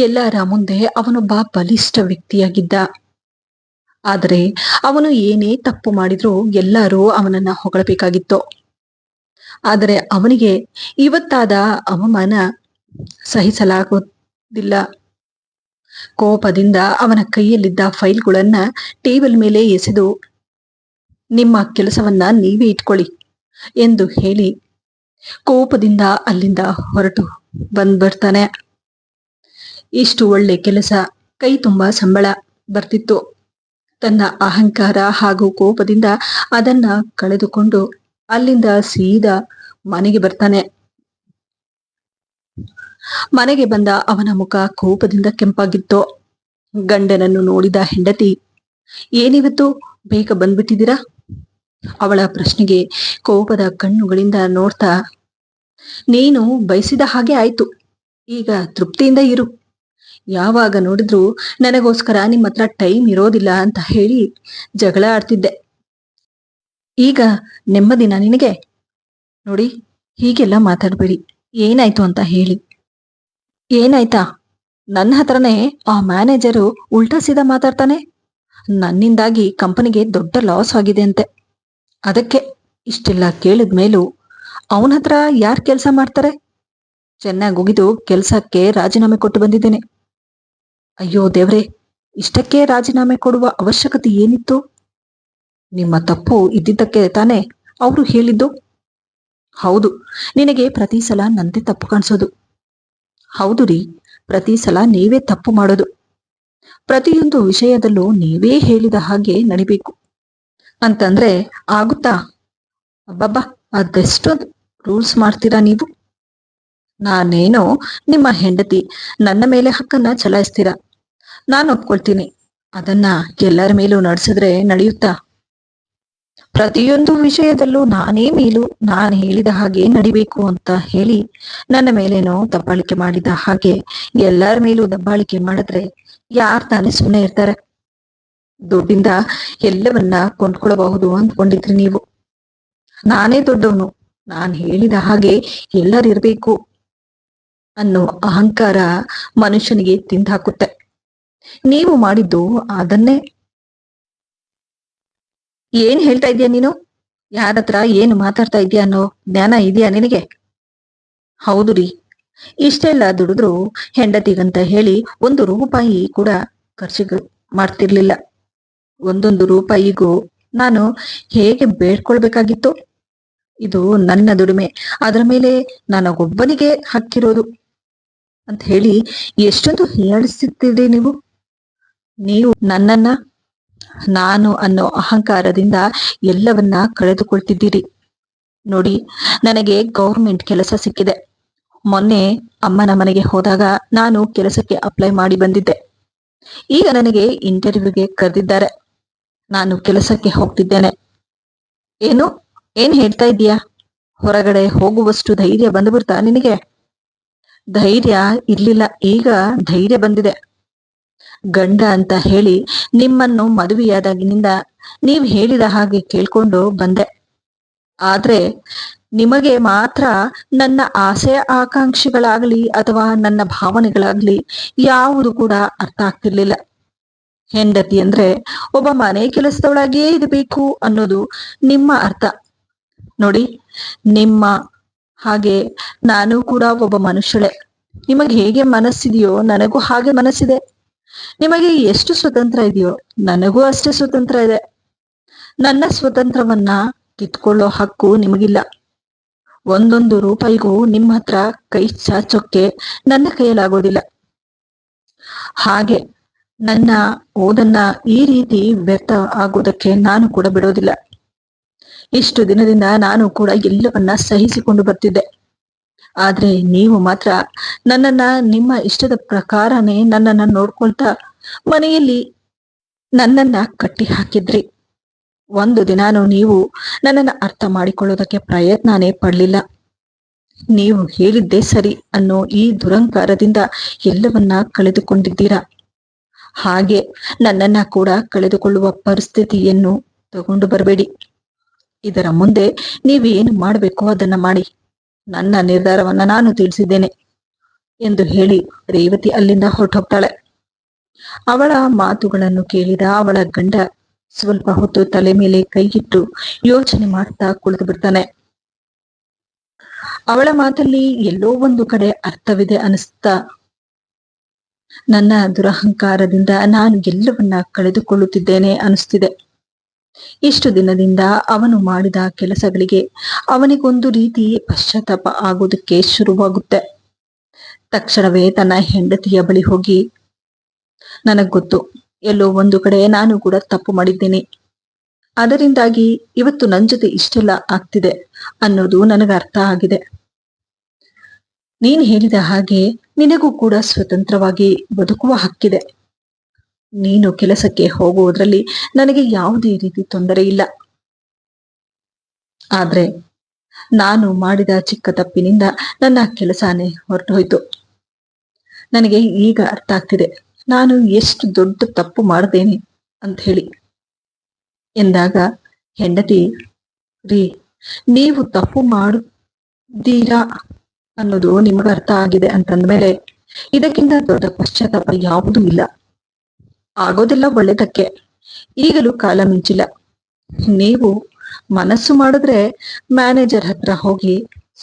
ಎಲ್ಲರ ಮುಂದೆ ಅವನೊಬ್ಬ ಬಲಿಷ್ಠ ವ್ಯಕ್ತಿಯಾಗಿದ್ದ. ಆದರೆ ಅವನು ಏನೇ ತಪ್ಪು ಮಾಡಿದ್ರೂ ಎಲ್ಲರೂ ಅವನನ್ನ ಹೊಗಳಬೇಕಾಗಿತ್ತು. ಆದರೆ ಅವನಿಗೆ ಇವತ್ತಾದ ಅವಮಾನ ಸಹಿಸಲಾಗುವುದಿಲ್ಲ. ಕೋಪದಿಂದ ಅವನ ಕೈಯಲ್ಲಿದ್ದ ಫೈಲ್ಗಳನ್ನ ಟೇಬಲ್ ಮೇಲೆ ಎಸೆದು, ನಿಮ್ಮ ಕೆಲಸವನ್ನ ನೀವೇ ಇಟ್ಕೊಳ್ಳಿ ಎಂದು ಹೇಳಿ ಕೋಪದಿಂದ ಅಲ್ಲಿಂದ ಹೊರಟು ಬಂದ್ಬಿಡ್ತಾನೆ. ಇಷ್ಟು ಒಳ್ಳೆ ಕೆಲಸ, ಕೈ ತುಂಬಾ ಸಂಬಳ ಬರ್ತಿತ್ತು. ತನ್ನ ಅಹಂಕಾರ ಹಾಗೂ ಕೋಪದಿಂದ ಅದನ್ನ ಕಳೆದುಕೊಂಡು ಅಲ್ಲಿಂದ ಸೀದಾ ಮನೆಗೆ ಬರ್ತಾನೆ. ಮನೆಗೆ ಬಂದ ಅವನ ಮುಖ ಕೋಪದಿಂದ ಕೆಂಪಾಗಿತ್ತು. ಗಂಡನನ್ನು ನೋಡಿದ ಹೆಂಡತಿ, ಏನಿವತ್ತು ಬೇಗ ಬಂದ್ಬಿಟ್ಟಿದ್ದೀರಾ? ಅವಳ ಪ್ರಶ್ನೆಗೆ ಕೋಪದ ಕಣ್ಣುಗಳಿಂದ ನೋಡ್ತಾ, ನೀನು ಬಯಸಿದ ಹಾಗೆ ಆಯ್ತು, ಈಗ ತೃಪ್ತಿಯಿಂದ ಇರು. ಯಾವಾಗ ನೋಡಿದ್ರು ನನಗೋಸ್ಕರ ನಿಮ್ಮ ಹತ್ರ ಟೈಮ್ ಇರೋದಿಲ್ಲ ಅಂತ ಹೇಳಿ ಜಗಳ ಆಡ್ತಿದ್ದೆ. ಈಗ ನೆಮ್ಮದಿನ ನಿನಗೆ? ನೋಡಿ, ಹೀಗೆಲ್ಲ ಮಾತಾಡ್ಬೇಡಿ. ಏನಾಯ್ತು ಅಂತ ಹೇಳಿ. ಏನಾಯ್ತಾ? ನನ್ನ ಹತ್ರನೇ ಆ ಮ್ಯಾನೇಜರು ಉಲ್ಟಾ ಸೀದಾ ಮಾತಾಡ್ತಾನೆ. ನನ್ನಿಂದಾಗಿ ಕಂಪನಿಗೆ ದೊಡ್ಡ ಲಾಸ್ ಆಗಿದೆ ಅಂತೆ. ಅದಕ್ಕೆ ಇಷ್ಟೆಲ್ಲ ಕೇಳಿದ ಮೇಲೂ ಅವನ ಹತ್ರ ಯಾರು ಕೆಲಸ ಮಾಡ್ತಾರೆ? ಚೆನ್ನಾಗಿ ಉಗಿದು ಕೆಲಸಕ್ಕೆ ರಾಜೀನಾಮೆ ಕೊಟ್ಟು ಬಂದಿದ್ದೇನೆ. ಅಯ್ಯೋ ದೇವ್ರೆ, ಇಷ್ಟಕ್ಕೆ ರಾಜೀನಾಮೆ ಕೊಡುವ ಅವಶ್ಯಕತೆ ಏನಿತ್ತು? ನಿಮ್ಮ ತಪ್ಪು ಇದ್ದಿದ್ದಕ್ಕೆ ತಾನೇ ಅವರು ಹೇಳಿದ್ದು. ಹೌದು, ನಿನಗೆ ಪ್ರತಿ ಸಲ ನಂದೇ ತಪ್ಪು ಕಾಣಿಸೋದು. ಹೌದು ರೀ, ಪ್ರತಿ ಸಲ ನೀವೇ ತಪ್ಪು ಮಾಡೋದು. ಪ್ರತಿಯೊಂದು ವಿಷಯದಲ್ಲೂ ನೀವೇ ಹೇಳಿದ ಹಾಗೆ ನಡಿಬೇಕು ಅಂತಂದ್ರೆ ಆಗುತ್ತಾ? ಅಬ್ಬಬ್ಬಾ, ಅದೆಷ್ಟೊಂದು ರೂಲ್ಸ್ ಮಾಡ್ತೀರಾ ನೀವು. ನಾನೇನೋ ನಿಮ್ಮ ಹೆಂಡತಿ ನನ್ನ ಮೇಲೆ ಹಕ್ಕನ್ನ ಚಲಾಯಿಸ್ತೀರ. ನಾನು ಒಪ್ಕೊಳ್ತೀನಿ. ಅದನ್ನ ಎಲ್ಲರ ಮೇಲೂ ನಡೆಸಿದ್ರೆ ನಡೆಯುತ್ತಾ? ಪ್ರತಿಯೊಂದು ವಿಷಯದಲ್ಲೂ ನಾನೇ ಮೇಲು, ನಾನು ಹೇಳಿದ ಹಾಗೆ ನಡಿಬೇಕು ಅಂತ ಹೇಳಿ ನನ್ನ ಮೇಲೇನೋ ದಬ್ಬಾಳಿಕೆ ಮಾಡಿದ ಹಾಗೆ ಎಲ್ಲರ ಮೇಲೂ ದಬ್ಬಾಳಿಕೆ ಮಾಡಿದ್ರೆ ಯಾರ್ ತಾನೇ ಸುಮ್ಮನೆ ಇರ್ತಾರೆ? ದುಡ್ಡಿಂದ ಎಲ್ಲವನ್ನ ಕೊಂಡ್ಕೊಳ್ಬಹುದು ಅಂದ್ಕೊಂಡಿದ್ರಿ ನೀವು. ನಾನೇ ದೊಡ್ಡವನು, ನಾನ್ ಹೇಳಿದ ಹಾಗೆ ಎಲ್ಲರಿರ್ಬೇಕು ಅನ್ನೋ ಅಹಂಕಾರ ಮನುಷ್ಯನಿಗೆ ತಿಂದಾಕುತ್ತೆ. ನೀವು ಮಾಡಿದ್ದು ಅದನ್ನೇ. ಏನ್ ಹೇಳ್ತಾ ಇದೀಯ ನೀನು? ಯಾರತ್ರ ಏನು ಮಾತಾಡ್ತಾ ಇದೀಯ ಅನ್ನೋ ಜ್ಞಾನ ಇದೆಯಾ ನಿನಗೆ? ಹೌದು ರೀ, ಇಷ್ಟೆಲ್ಲ ದುಡಿದ್ರು ಹೆಂಡತಿಗಂತ ಹೇಳಿ 1 ರೂಪಾಯಿ ಕೂಡ ಖರ್ಚಿಗೆ ಮಾಡ್ತಿರ್ಲಿಲ್ಲ. ಒಂದೊಂದು ರೂಪಾಯಿಗೂ ನಾನು ಹೇಗೆ ಬೇಡ್ಕೊಳ್ಬೇಕಾಗಿತ್ತು? ಇದು ನನ್ನ ದುಡಿಮೆ, ಅದರ ಮೇಲೆ ನನಗೊಬ್ಬನಿಗೆ ಹಕ್ಕಿರೋದು ಅಂತ ಹೇಳಿ ಎಷ್ಟೊಂದು ಹೀಯಾಳಿಸುತ್ತೀರಿ ನೀವು. ನೀವು ನನ್ನನ್ನ ನಾನು ಅನ್ನೋ ಅಹಂಕಾರದಿಂದ ಎಲ್ಲವನ್ನ ಕಳೆದುಕೊಳ್ತಿದ್ದೀರಿ. ನೋಡಿ, ನನಗೆ ಗೌರ್ಮೆಂಟ್ ಕೆಲಸ ಸಿಕ್ಕಿದೆ. ಮೊನ್ನೆ ಅಮ್ಮನ ಮನೆಗೆ ಹೋದಾಗ ನಾನು ಕೆಲಸಕ್ಕೆ ಅಪ್ಲೈ ಮಾಡಿ ಬಂದಿದ್ದೆ. ಈಗ ನನಗೆ ಇಂಟರ್ವ್ಯೂಗೆ ಕರೆದಿದ್ದಾರೆ. ನಾನು ಕೆಲಸಕ್ಕೆ ಹೋಗ್ತಿದ್ದೇನೆ. ಏನು ಏನ್ ಹೇಳ್ತಾ ಇದ್ದೀಯಾ? ಹೊರಗಡೆ ಹೋಗುವಷ್ಟು ಧೈರ್ಯ ಬಂದ್ಬಿಡ್ತಾ ನಿನಗೆ? ಧೈರ್ಯ ಇರ್ಲಿಲ್ಲ, ಈಗ ಧೈರ್ಯ ಬಂದಿದೆ. ಗಂಡ ಅಂತ ಹೇಳಿ ನಿಮ್ಮನ್ನು ಮದುವೆಯಾದಾಗಿನಿಂದ ನೀವ್ ಹೇಳಿದ ಹಾಗೆ ಕೇಳ್ಕೊಂಡು ಬಂದೆ. ಆದ್ರೆ ನಿಮಗೆ ಮಾತ್ರ ನನ್ನ ಆಸೆ ಆಕಾಂಕ್ಷೆಗಳಾಗ್ಲಿ ಅಥವಾ ನನ್ನ ಭಾವನೆಗಳಾಗ್ಲಿ ಯಾವುದು ಕೂಡ ಅರ್ಥ ಆಗ್ತಿರ್ಲಿಲ್ಲ. ಹೆಂಡತಿ ಅಂದ್ರೆ ಒಬ್ಬ ಮನೆ ಕೆಲಸದೊಳಗೇ ಇರಬೇಕು ಅನ್ನೋದು ನಿಮ್ಮ ಅರ್ಥ. ನೋಡಿ, ನಿಮ್ಮ ಹಾಗೆ ನಾನು ಕೂಡ ಒಬ್ಬ ಮನುಷ್ಯಳೆ. ನಿಮಗೆ ಹೇಗೆ ಮನಸ್ಸಿದೆಯೋ ನನಗೂ ಹಾಗೆ ಮನಸ್ಸಿದೆ. ನಿಮಗೆ ಎಷ್ಟು ಸ್ವತಂತ್ರ ಇದೆಯೋ ನನಗೂ ಅಷ್ಟೇ ಸ್ವತಂತ್ರ ಇದೆ. ನನ್ನ ಸ್ವತಂತ್ರವನ್ನ ಕಿತ್ಕೊಳ್ಳೋ ಹಕ್ಕು ನಿಮಗಿಲ್ಲ. ಒಂದೊಂದು ರೂಪಾಯಿಗೂ ನಿಮ್ಮ ಹತ್ರ ಕೈ ಚಾಚೋಕ್ಕೆ ನನ್ನ ಕೈಯಲ್ಲಾಗೋದಿಲ್ಲ. ಹಾಗೆ ನನ್ನ ಓದನ್ನ ಈ ರೀತಿ ವ್ಯರ್ಥ ಆಗೋದಕ್ಕೆ ನಾನು ಕೂಡ ಬಿಡೋದಿಲ್ಲ. ಇಷ್ಟು ದಿನದಿಂದ ನಾನು ಕೂಡ ಎಲ್ಲವನ್ನ ಸಹಿಸಿಕೊಂಡು ಬರ್ತಿದ್ದೆ. ಆದ್ರೆ ನೀವು ಮಾತ್ರ ನನ್ನನ್ನ ನಿಮ್ಮ ಇಷ್ಟದ ಪ್ರಕಾರನೇ ನನ್ನನ್ನ ನೋಡ್ಕೊಳ್ತಾ ಮನೆಯಲ್ಲಿ ನನ್ನನ್ನ ಕಟ್ಟಿ ಹಾಕಿದ್ರಿ. ಒಂದು ದಿನಾನು ನೀವು ನನ್ನನ್ನ ಅರ್ಥ ಮಾಡಿಕೊಳ್ಳೋದಕ್ಕೆ ಪ್ರಯತ್ನನೇ ಪಡ್ಲಿಲ್ಲ. ನೀವು ಹೇಳಿದ್ದೇ ಸರಿ ಅನ್ನೋ ಈ ದುರಂಕಾರದಿಂದ ಎಲ್ಲವನ್ನ ಕಳೆದುಕೊಂಡಿದ್ದೀರಾ. ಹಾಗೆ ನನ್ನನ್ನ ಕೂಡ ಕಳೆದುಕೊಳ್ಳುವ ಪರಿಸ್ಥಿತಿಯನ್ನು ತಗೊಂಡು ಬರಬೇಡಿ. ಇದರ ಮುಂದೆ ನೀವೇನು ಮಾಡಬೇಕೋ ಅದನ್ನ ಮಾಡಿ. ನನ್ನ ನಿರ್ಧಾರವನ್ನ ನಾನು ತಿಳಿಸಿದ್ದೇನೆ ಎಂದು ಹೇಳಿ ರೇವತಿ ಅಲ್ಲಿಂದ ಹೊರಟೋಗ್ತಾಳೆ. ಅವಳ ಮಾತುಗಳನ್ನು ಕೇಳಿದ ಅವಳ ಗಂಡ ಸ್ವಲ್ಪ ಹೊತ್ತು ತಲೆ ಮೇಲೆ ಕೈಗಿಟ್ಟು ಯೋಚನೆ ಮಾಡ್ತಾ ಕುಳಿತು ಬಿಡ್ತಾನೆ. ಅವಳ ಮಾತಲ್ಲಿ ಎಲ್ಲೋ ಒಂದು ಕಡೆ ಅರ್ಥವಿದೆ ಅನಿಸ್ತಾ, ನನ್ನ ದುರಹಂಕಾರದಿಂದ ನಾನು ಎಲ್ಲವನ್ನ ಕಳೆದುಕೊಳ್ಳುತ್ತಿದ್ದೇನೆ ಅನಿಸ್ತಿದೆ. ಇಷ್ಟು ದಿನದಿಂದ ಅವನು ಮಾಡಿದ ಕೆಲಸಗಳಿಗೆ ಅವನಿಗೊಂದು ರೀತಿ ಪಶ್ಚಾತ್ತಾಪ ಆಗೋದಕ್ಕೆ ಶುರುವಾಗುತ್ತೆ. ತಕ್ಷಣವೇ ತನ್ನ ಹೆಂಡತಿಯ ಬಳಿ ಹೋಗಿ, ನನಗ್ ಗೊತ್ತು, ಎಲ್ಲೋ ಒಂದು ಕಡೆ ನಾನು ಕೂಡ ತಪ್ಪು ಮಾಡಿದ್ದೀನಿ. ಅದರಿಂದಾಗಿ ಇವತ್ತು ನನ್ ಜೊತೆ ಇಷ್ಟೆಲ್ಲ ಆಗ್ತಿದೆ ಅನ್ನೋದು ನನಗೆ ಅರ್ಥ ಆಗಿದೆ. ನೀನ್ ಹೇಳಿದ ಹಾಗೆ ನಿನಗೂ ಕೂಡ ಸ್ವತಂತ್ರವಾಗಿ ಬದುಕುವ ಹಕ್ಕಿದೆ. ನೀನು ಕೆಲಸಕ್ಕೆ ಹೋಗುವುದರಲ್ಲಿ ನನಗೆ ಯಾವುದೇ ರೀತಿ ತೊಂದರೆ ಇಲ್ಲ. ಆದ್ರೆ ನಾನು ಮಾಡಿದ ಚಿಕ್ಕ ತಪ್ಪಿನಿಂದ ನನ್ನ ಕೆಲಸನೇ ಹೊರಟು ಹೋಯ್ತು. ನನಗೆ ಈಗ ಅರ್ಥ ಆಗ್ತಿದೆ ನಾನು ಎಷ್ಟು ದೊಡ್ಡ ತಪ್ಪು ಮಾಡ್ದೇನೆ ಅಂತ ಹೇಳಿ ಎಂದಾಗ ಹೆಂಡತಿ, ರೀ, ನೀವು ತಪ್ಪು ಮಾಡಿದ್ದೀರಾ ಅನ್ನೋದು ನಿಮಗೆ ಅರ್ಥ ಆಗಿದೆ ಅಂತಂದ್ಮೇಲೆ ಇದಕ್ಕಿಂತ ದೊಡ್ಡ ಪಶ್ಚಾತ್ತಾಪ ಯಾವುದೂ ಇಲ್ಲ. ಆಗೋದೆಲ್ಲ ಒಳ್ಳೆದಕ್ಕೆ. ಈಗಲೂ ಕಾಲ ಮಿಂಚಿಲ್ಲ. ನೀವು ಮನಸ್ಸು ಮಾಡಿದ್ರೆ ಮ್ಯಾನೇಜರ್ ಹತ್ರ ಹೋಗಿ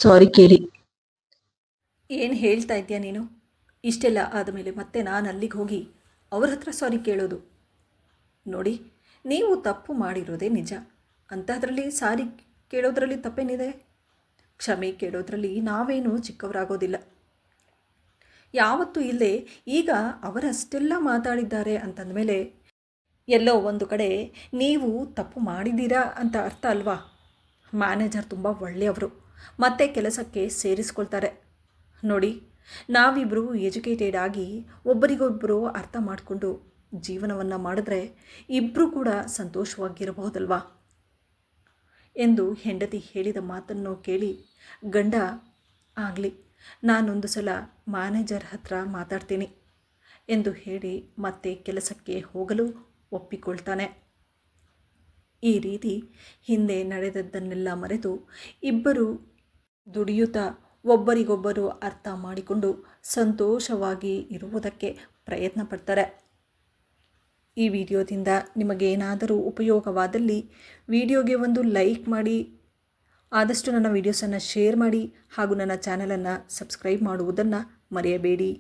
ಸಾರಿ ಕೇಳಿ. ಏನು ಹೇಳ್ತಾ ಇದ್ದೀಯ ನೀನು? ಇಷ್ಟೆಲ್ಲ ಆದಮೇಲೆ ಮತ್ತೆ ನಾನು ಅಲ್ಲಿಗೆ ಹೋಗಿ ಅವ್ರ ಹತ್ರ ಸಾರಿ ಕೇಳೋದು? ನೋಡಿ, ನೀವು ತಪ್ಪು ಮಾಡಿರೋದೇ ನಿಜ. ಅಂಥದ್ರಲ್ಲಿ ಸಾರಿ ಕೇಳೋದ್ರಲ್ಲಿ ತಪ್ಪೇನಿದೆ? ಕ್ಷಮೆ ಕೇಳೋದ್ರಲ್ಲಿ ನಾವೇನೂ ಚಿಕ್ಕವರಾಗೋದಿಲ್ಲ. ಯಾವತ್ತೂ ಇಲ್ಲೇ ಈಗ ಅವರಷ್ಟೆಲ್ಲ ಮಾತಾಡಿದ್ದಾರೆ ಅಂತಂದಮೇಲೆ ಎಲ್ಲೋ ಒಂದು ಕಡೆ ನೀವು ತಪ್ಪು ಮಾಡಿದ್ದೀರಾ ಅಂತ ಅರ್ಥ ಅಲ್ವಾ? ಮ್ಯಾನೇಜರ್ ತುಂಬ ಒಳ್ಳೆಯವರು, ಮತ್ತೆ ಕೆಲಸಕ್ಕೆ ಸೇರಿಸ್ಕೊಳ್ತಾರೆ. ನೋಡಿ, ನಾವಿಬ್ಬರು ಎಜುಕೇಟೆಡ್ ಆಗಿ ಒಬ್ಬರಿಗೊಬ್ಬರು ಅರ್ಥ ಮಾಡಿಕೊಂಡು ಜೀವನವನ್ನು ಮಾಡಿದ್ರೆ ಇಬ್ಬರೂ ಕೂಡ ಸಂತೋಷವಾಗಿರಬಹುದಲ್ವಾ ಎಂದು ಹೆಂಡತಿ ಹೇಳಿದ ಮಾತನ್ನು ಕೇಳಿ ಗಂಡ ಆಗಲಿ, ನಾನೊಂದು ಸಲ ಮ್ಯಾನೇಜರ್ ಹತ್ರ ಮಾತಾಡ್ತೀನಿ ಎಂದು ಹೇಳಿ ಮತ್ತೆ ಕೆಲಸಕ್ಕೆ ಹೋಗಲು ಒಪ್ಪಿಕೊಳ್ತಾನೆ. ಈ ರೀತಿ ಹಿಂದೆ ನಡೆದದ್ದನ್ನೆಲ್ಲ ಮರೆತು ಇಬ್ಬರು ದುಡಿಯುತ್ತಾ ಒಬ್ಬರಿಗೊಬ್ಬರು ಅರ್ಥ ಮಾಡಿಕೊಂಡು ಸಂತೋಷವಾಗಿ ಇರುವುದಕ್ಕೆ ಪ್ರಯತ್ನ ಪಡ್ತಾರೆ. ಈ ವಿಡಿಯೋದಿಂದ ನಿಮಗೇನಾದರೂ ಉಪಯೋಗವಾದಲ್ಲಿ ವಿಡಿಯೋಗೆ ಒಂದು ಲೈಕ್ ಮಾಡಿ, ಆದಷ್ಟು ನನ್ನ ವಿಡಿಯೋಸನ್ನು ಶೇರ್ ಮಾಡಿ ಹಾಗೂ ನನ್ನ ಚಾನಲನ್ನು ಸಬ್ಸ್ಕ್ರೈಬ್ ಮಾಡುವುದನ್ನು ಮರೆಯಬೇಡಿ.